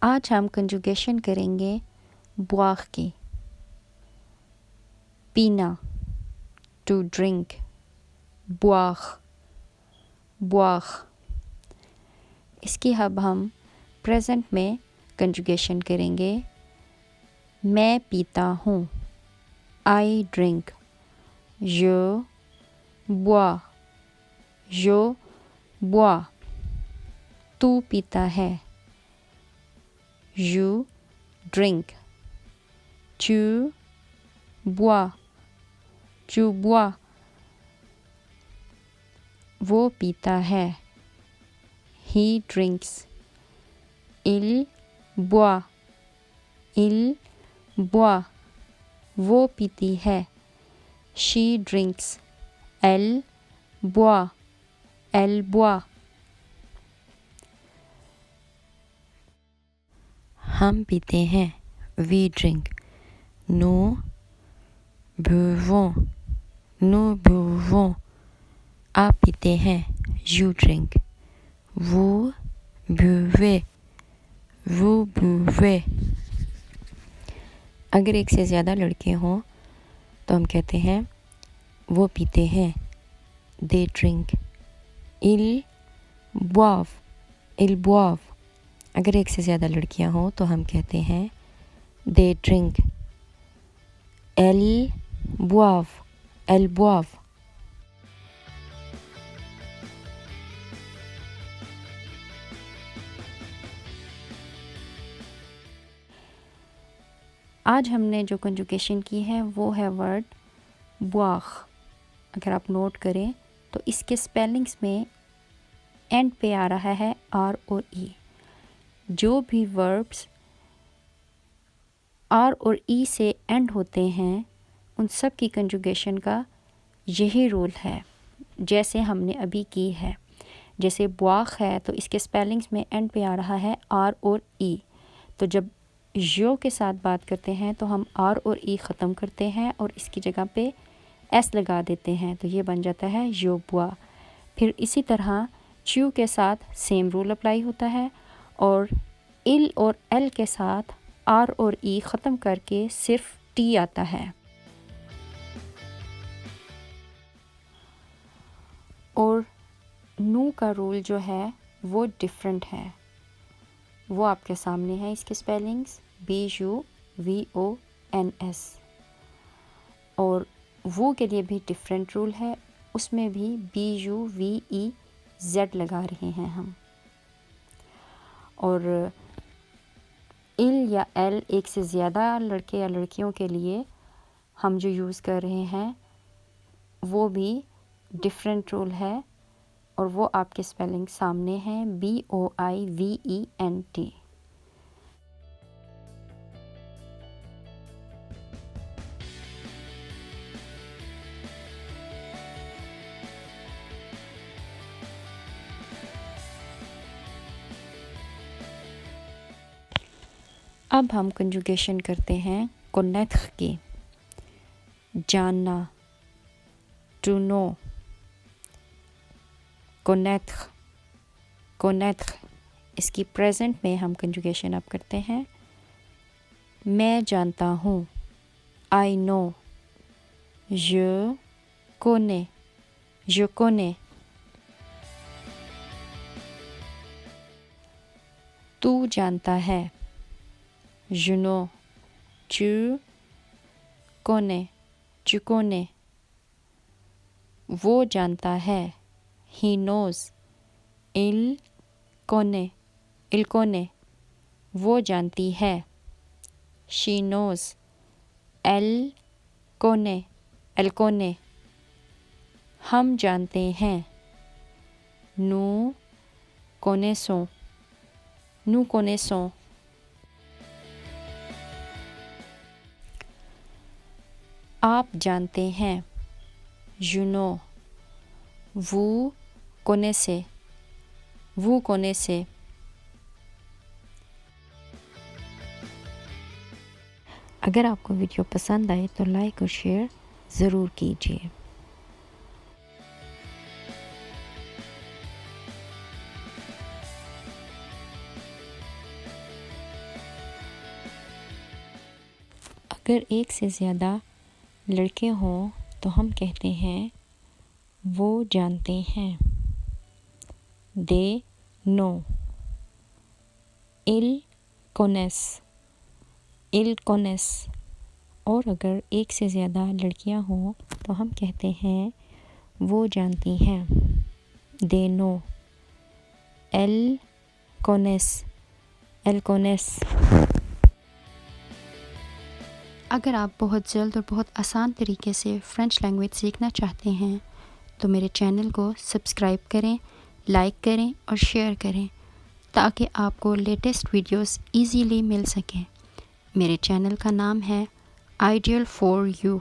आज हम कंजुगेशन करेंगे boire की। पीना, to drink, boire, boire। इसकी अब हम प्रेजेंट में कंजुगेशन करेंगे। मैं पीता हूँ, I drink, je bois, je bois। तू पीता है, you drink, tu bois, tu bois। वो पीता है, he drinks, il boit, il boit। वो पीती है, she drinks, elle boit, elle boit। हम पीते हैं, we drink, nous buvons, nous buvons। आप पीते हैं, you drink, vous buvez, vous buvez। अगर एक से ज़्यादा लड़के हों तो हम कहते हैं वो पीते हैं, they drink, ils boivent, ils boivent। अगर एक से ज़्यादा लड़कियां हों तो हम कहते हैं they drink, elles boivent, elles boivent। आज हमने जो कंजुगेशन की है वो है वर्ड boire। अगर आप नोट करें तो इसके स्पेलिंग्स में एंड पे आ रहा है आर और ई। जो भी वर्ब्स आर और ई से एंड होते हैं उन सब की कंजुगेशन का यही रूल है, जैसे हमने अभी की है। जैसे बुआख है तो इसके स्पेलिंग्स में एंड पे आ रहा है आर और ई, तो जब जो के साथ बात करते हैं तो हम आर और ई ख़त्म करते हैं और इसकी जगह पे एस लगा देते हैं, तो ये बन जाता है जो बुआ। फिर इसी तरह च्यू के साथ सेम रूल अप्लाई होता है और इल और एल के साथ आर और ई ख़त्म करके सिर्फ टी आता है। और नू का रूल जो है वो डिफरेंट है, वो आपके सामने है। इसके स्पेलिंग्स BUVONS। और वो के लिए भी डिफरेंट रूल है, उसमें भी BUVEZ लगा रहे हैं हम। और इल या एल एक से ज़्यादा लड़के या लड़कियों के लिए हम जो यूज़ कर रहे हैं वो भी डिफरेंट रूल है और वो आपके स्पेलिंग सामने हैं BOIVENT। अब हम कंजुगेशन करते हैं connaître की। जानना, to know, connaître, connaître। इसकी प्रेजेंट में हम कंजुगेशन अब करते हैं। मैं जानता हूँ, I know, je connais, je connais। तू जानता है, je know, tu connais, tu connais। वो जानता है, he knows, il connaît, il connaît। वो जानती है, she knows, elle connaît, elle connaît। हम जानते हैं, nous connaissons, nous connaissons। आप जानते हैं, you know, vous connaissez, vous connaissez। अगर आपको वीडियो पसंद आए तो लाइक और शेयर ज़रूर कीजिए। अगर एक से ज़्यादा लड़के हों तो हम कहते हैं वो जानते हैं। They know. इल कोनेस, इल कोनेस। और अगर एक से ज़्यादा लड़कियां हों तो हम कहते हैं वो जानती हैं। They know. एल कोनेस, एल कोनेस। अगर आप बहुत जल्द और बहुत आसान तरीके से फ़्रेंच लैंग्वेज सीखना चाहते हैं तो मेरे चैनल को सब्सक्राइब करें, लाइक करें और शेयर करें ताकि आपको लेटेस्ट वीडियोस इजीली मिल सकें। मेरे चैनल का नाम है आइडियल फॉर यू।